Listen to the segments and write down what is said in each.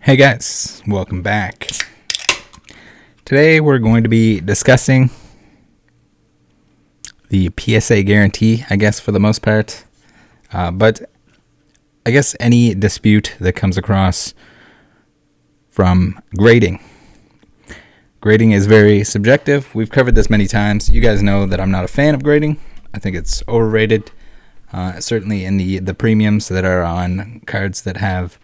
Hey guys, welcome back. Today we're going to be discussing the PSA guarantee, I guess, for the most part. But I guess any dispute that comes across from grading. Grading is very subjective. We've covered this many times. You guys know that I'm not a fan of grading. I think it's overrated. Certainly in the premiums that are on cards that have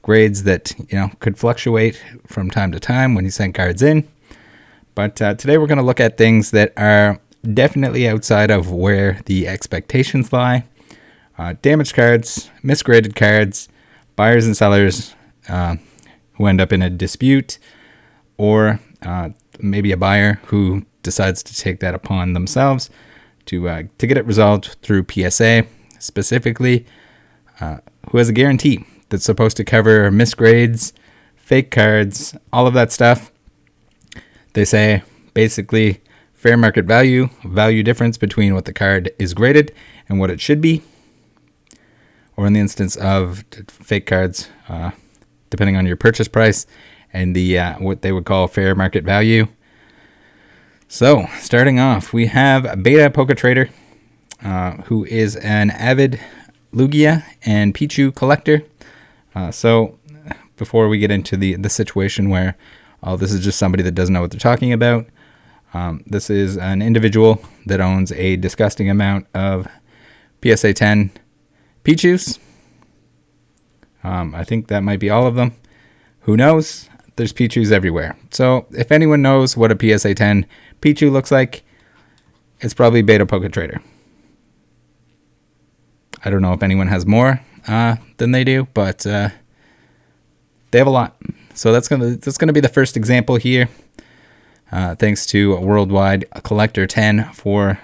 grades that could fluctuate from time to time when you send cards in. But today we're going to look at things that are definitely outside of where the expectations lie. Damaged cards, misgraded cards, buyers and sellers who end up in a dispute, or maybe a buyer who decides to take that upon themselves to get it resolved through PSA, specifically who has a guarantee that's supposed to cover misgrades, fake cards, all of that stuff. They say basically fair market value difference between what the card is graded and what it should be. Or in the instance of fake cards, depending on your purchase price and the what they would call fair market value. So starting off, we have Beta Poker Trader, who is an avid Lugia and Pichu collector. So before we get into the situation where this is just somebody that doesn't know what they're talking about, this is an individual that owns a disgusting amount of PSA 10 Pichus. I think that might be all of them. Who knows? There's Pichus everywhere. So if anyone knows what a PSA 10 Pichu looks like, it's probably Beta Poker Trader. I don't know if anyone has more than they do, but they have a lot. So that's gonna be the first example here. Thanks to Worldwide Collector 10 for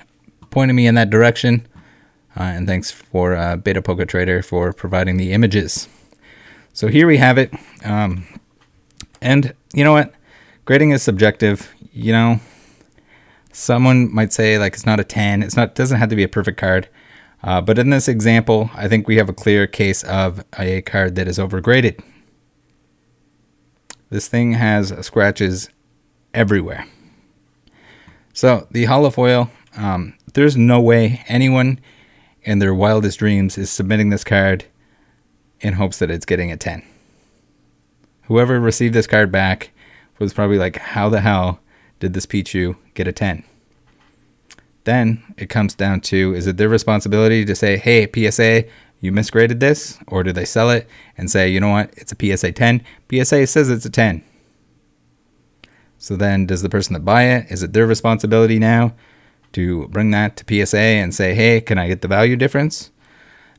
pointing me in that direction, and thanks for Beta Poker Trader for providing the images. So here we have it. And you know what? Grading is subjective. Someone might say like it's not a 10. It doesn't have to be a perfect card. But in this example, I think we have a clear case of a card that is overgraded. This thing has scratches everywhere. So the holofoil, there's no way anyone in their wildest dreams is submitting this card in hopes that it's getting a 10. Whoever received this card back was probably like, how the hell did this Pichu get a 10? Then it comes down to, is it their responsibility to say, hey, PSA, you misgraded this? Or do they sell it and say, you know what, it's a PSA 10. PSA says it's a 10. So then does the person that buy it, is it their responsibility now to bring that to PSA and say, hey, can I get the value difference?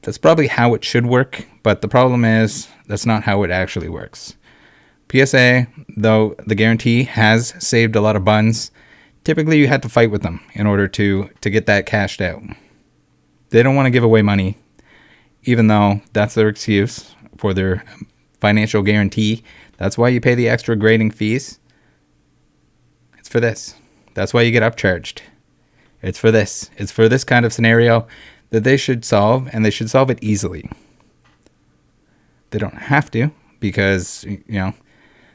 That's probably how it should work. But the problem is that's not how it actually works. PSA, though the guarantee has saved a lot of buns, typically you had to fight with them in order to get that cashed out. They don't want to give away money, even though that's their excuse for their financial guarantee. That's why you pay the extra grading fees. It's for this. That's why you get upcharged. It's for this. It's for this kind of scenario that they should solve, and they should solve it easily. They don't have to because,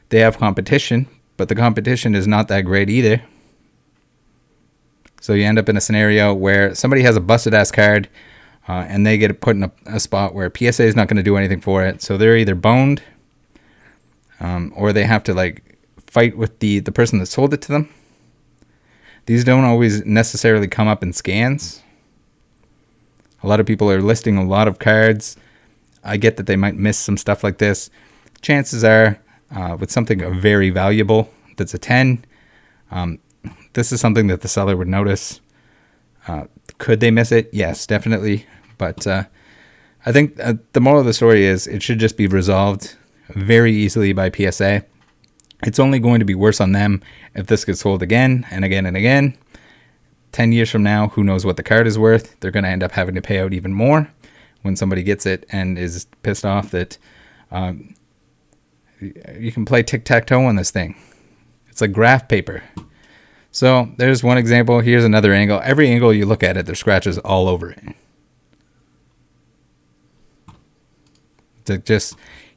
they have competition, but the competition is not that great either. So you end up in a scenario where somebody has a busted ass card and they get put in a spot where PSA is not going to do anything for it. So they're either boned or they have to fight with the person that sold it to them. These don't always necessarily come up in scans. A lot of people are listing a lot of cards. I get that they might miss some stuff like this. Chances are with something very valuable that's a 10, this is something that the seller would notice. Could they miss it? Yes, definitely. But I think the moral of the story is it should just be resolved very easily by PSA. It's only going to be worse on them if this gets sold again and again and again. 10 years from now, who knows what the card is worth? They're going to end up having to pay out even more when somebody gets it and is pissed off that you can play tic-tac-toe on this thing. It's like graph paper. So there's one example. Here's another angle. Every angle you look at it, there's scratches all over it.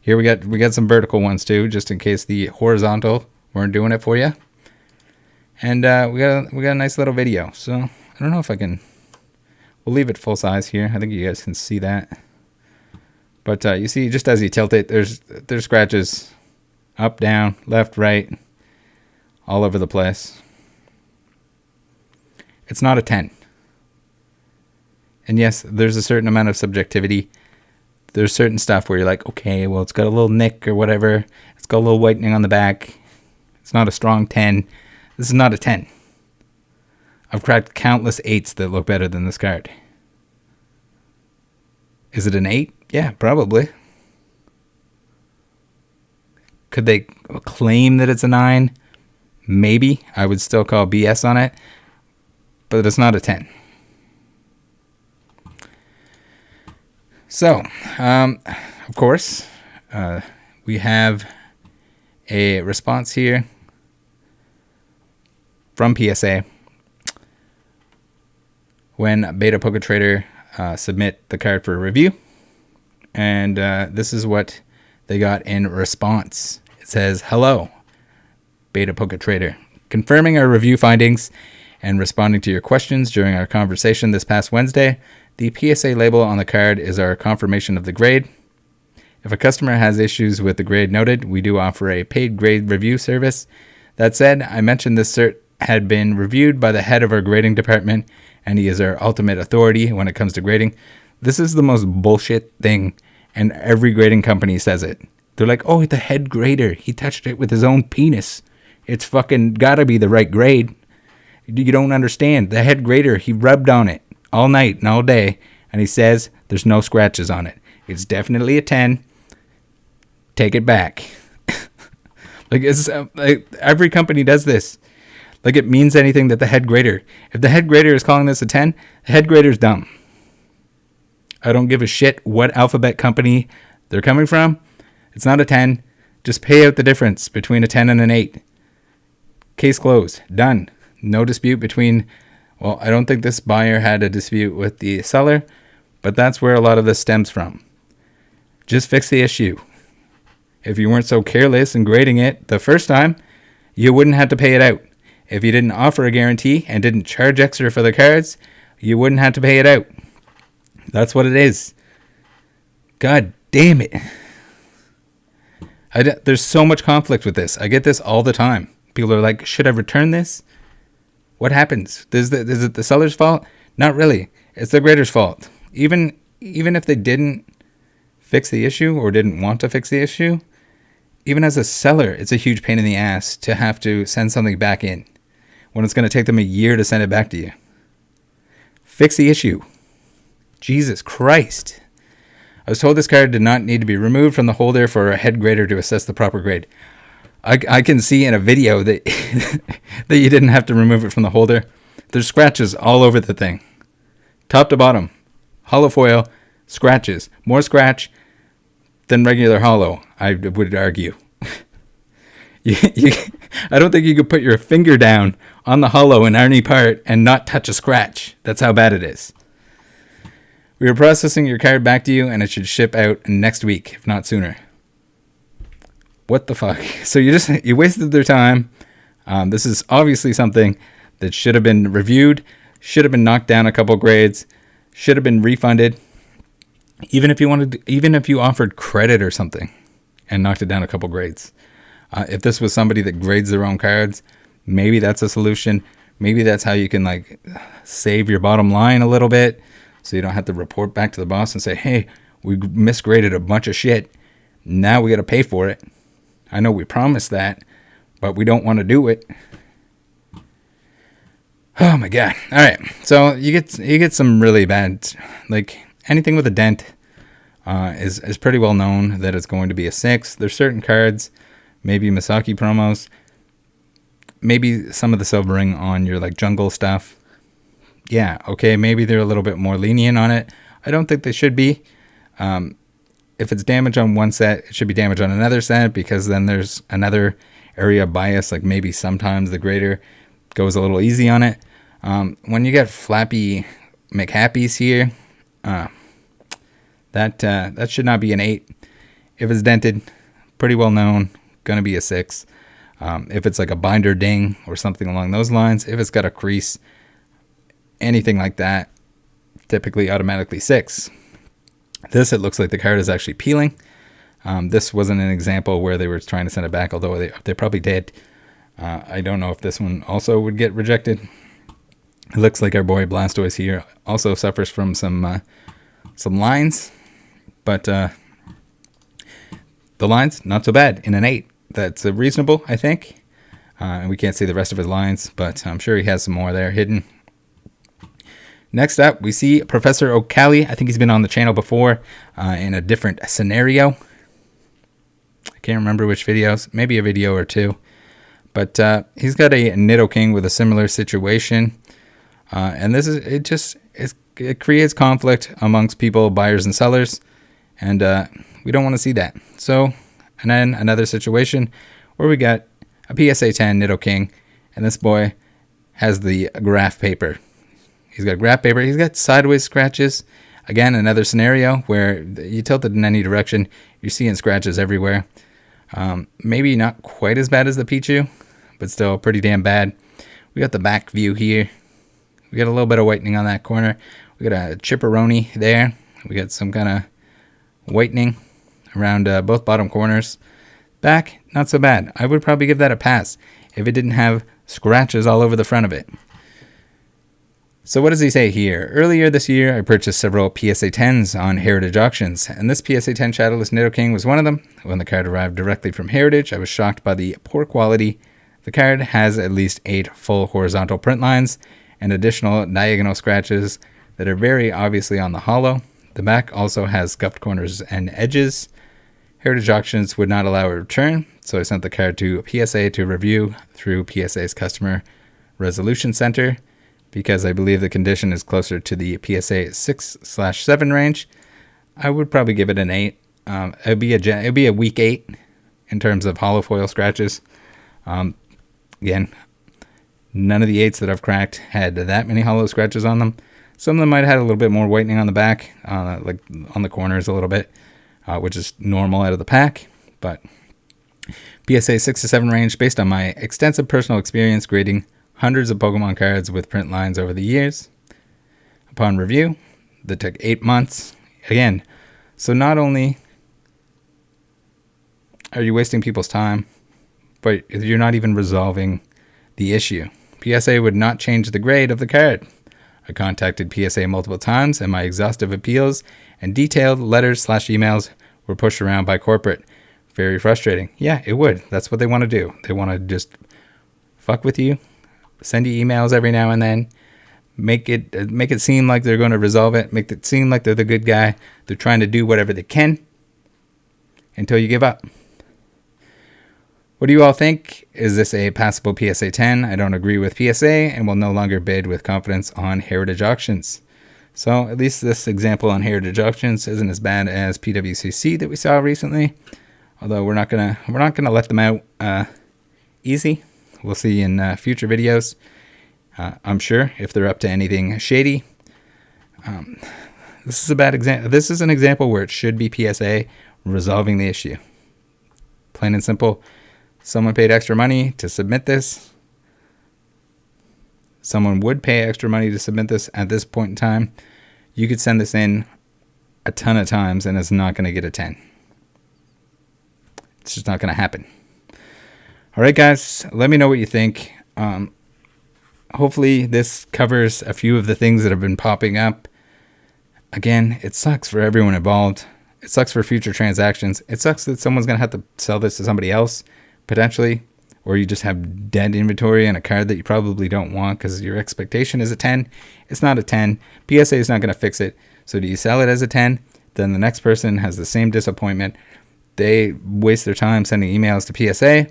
Here we got some vertical ones too, just in case the horizontal weren't doing it for you. And we got a nice little video. So I don't know if I can. We'll leave it full size here. I think you guys can see that. But you see, just as you tilt it, there's scratches up, down, left, right, all over the place. It's not a 10. And yes, there's a certain amount of subjectivity. There's certain stuff where you're like, okay, well, it's got a little nick or whatever. It's got a little whitening on the back. It's not a strong 10. This is not a 10. I've cracked countless 8s that look better than this card. Is it an 8? Yeah, probably. Could they claim that it's a 9? Maybe. I would still call BS on it. But it's not a 10. So, of course, we have a response here from PSA when Beta Poker Trader submit the card for review. And this is what they got in response. It says, "Hello, Beta Poker Trader. Confirming our review findings and responding to your questions during our conversation this past Wednesday. The PSA label on the card is our confirmation of the grade. If a customer has issues with the grade noted, we do offer a paid grade review service. That said, I mentioned this cert had been reviewed by the head of our grading department, and he is our ultimate authority when it comes to grading." This is the most bullshit thing, and every grading company says it. They're like, oh, the head grader, he touched it with his own penis. It's fucking gotta be the right grade. You don't understand. The head grader, he rubbed on it all night and all day, and he says there's no scratches on it. It's definitely a 10. Take it back. Like every company does this. Like it means anything that the head grader. If the head grader is calling this a 10, the head grader's dumb. I don't give a shit what alphabet company they're coming from. It's not a 10. Just pay out the difference between a 10 and an 8. Case closed. Done. No dispute between, well, I don't think this buyer had a dispute with the seller, but that's where a lot of this stems from. Just fix the issue. If you weren't so careless in grading it the first time, you wouldn't have to pay it out. If you didn't offer a guarantee and didn't charge extra for the cards, you wouldn't have to pay it out. That's what it is. God damn it. There's so much conflict with this. I get this all the time. People are like, should I return this? What happens? Is it the seller's fault? Not really. It's the grader's fault. Even if they didn't fix the issue or didn't want to fix the issue, even as a seller, it's a huge pain in the ass to have to send something back in when it's going to take them a year to send it back to you. Fix the issue. Jesus Christ. I was told this card did not need to be removed from the holder for a head grader to assess the proper grade. I can see in a video that that you didn't have to remove it from the holder. There's scratches all over the thing. Top to bottom. Hollow foil, scratches. More scratch than regular hollow, I would argue. I don't think you could put your finger down on the hollow in any part and not touch a scratch. That's how bad it is. We are processing your card back to you, and it should ship out next week, if not sooner. What the fuck? So you wasted their time. This is obviously something that should have been reviewed, should have been knocked down a couple grades, should have been refunded. Even if you offered credit or something and knocked it down a couple grades. If this was somebody that grades their own cards, maybe that's a solution. Maybe that's how you can like save your bottom line a little bit, so you don't have to report back to the boss and say, hey, we misgraded a bunch of shit. Now we got to pay for it. I know we promised that, but we don't want to do it. Oh my God. All right. So you get some really bad, like anything with a dent is pretty well known that it's going to be a 6. There's certain cards, maybe Misaki promos, maybe some of the silvering on your like jungle stuff. Yeah, okay, maybe they're a little bit more lenient on it. I don't think they should be. If it's damage on one set, it should be damage on another set, because then there's another area of bias, like maybe sometimes the grader goes a little easy on it. When you get flappy McHappies here, that should not be an 8. If it's dented, pretty well known, going to be a 6. If it's like a binder ding or something along those lines, if it's got a crease, anything like that, typically automatically 6. This, it looks like the card is actually peeling. This wasn't an example where they were trying to send it back, although they probably did. I don't know if this one also would get rejected. It looks like our boy Blastoise here also suffers from some lines, but the lines, not so bad, in an 8. That's reasonable, I think. And we can't see the rest of his lines, but I'm sure he has some more there hidden. Next up, we see Professor O'Cally. I think he's been on the channel before in a different scenario. I can't remember which videos, maybe a video or two. But he's got a Nidoking with a similar situation. And this is, it creates conflict amongst people, buyers and sellers. And we don't want to see that. So, and then another situation where we got a PSA 10 Nidoking, and this boy has the graph paper. He's got graph paper. He's got sideways scratches. Again, another scenario where you tilt it in any direction, you're seeing scratches everywhere. Maybe not quite as bad as the Pichu, but still pretty damn bad. We got the back view here. We got a little bit of whitening on that corner. We got a chipperoni there. We got some kind of whitening around both bottom corners. Back, not so bad. I would probably give that a pass if it didn't have scratches all over the front of it. So what does he say here? Earlier this year, I purchased several PSA 10s on Heritage auctions, and this PSA 10 Shadowless Nidoking was one of them. When the card arrived directly from Heritage, I was shocked by the poor quality. The card has at least 8 full horizontal print lines and additional diagonal scratches that are very obviously on the hollow. The back also has scuffed corners and edges. Heritage auctions would not allow a return, so I sent the card to PSA to review through PSA's Customer Resolution Center. Because I believe the condition is closer to the PSA 6/7 range, I would probably give it an 8. It'd be a weak 8 in terms of hollow foil scratches. Again, none of the 8s that I've cracked had that many hollow scratches on them. Some of them might have had a little bit more whitening on the back, like on the corners a little bit, which is normal out of the pack. But PSA 6/7 range, based on my extensive personal experience grading hundreds of Pokemon cards with print lines over the years. Upon review, that took 8 months. Again, so not only are you wasting people's time, but you're not even resolving the issue. PSA would not change the grade of the card. I contacted PSA multiple times, and my exhaustive appeals and detailed letters/emails were pushed around by corporate. Very frustrating. Yeah, it would. That's what they want to do. They want to just fuck with you. Send you emails every now and then. Make it seem like they're going to resolve it. Make it seem like they're the good guy. They're trying to do whatever they can until you give up. What do you all think? Is this a passable PSA 10? I don't agree with PSA and will no longer bid with confidence on Heritage auctions. So at least this example on Heritage auctions isn't as bad as PWCC that we saw recently. Although we're not gonna let them out easy. We'll see in future videos, I'm sure, if they're up to anything shady. This is a bad example. This is an example where it should be PSA resolving the issue. Plain and simple. Someone paid extra money to submit this. Someone would pay extra money to submit this at this point in time. You could send this in a ton of times and it's not going to get a 10. It's just not going to happen. All right, guys, let me know what you think. Hopefully this covers a few of the things that have been popping up. Again, it sucks for everyone involved. It sucks for future transactions. It sucks that someone's going to have to sell this to somebody else, potentially, or you just have dead inventory and a card that you probably don't want because your expectation is a 10. It's not a 10. PSA is not going to fix it. So do you sell it as a 10? Then the next person has the same disappointment. They waste their time sending emails to PSA.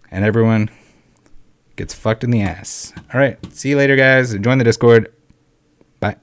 And everyone gets fucked in the ass. All right. See you later, guys. Join the Discord. Bye.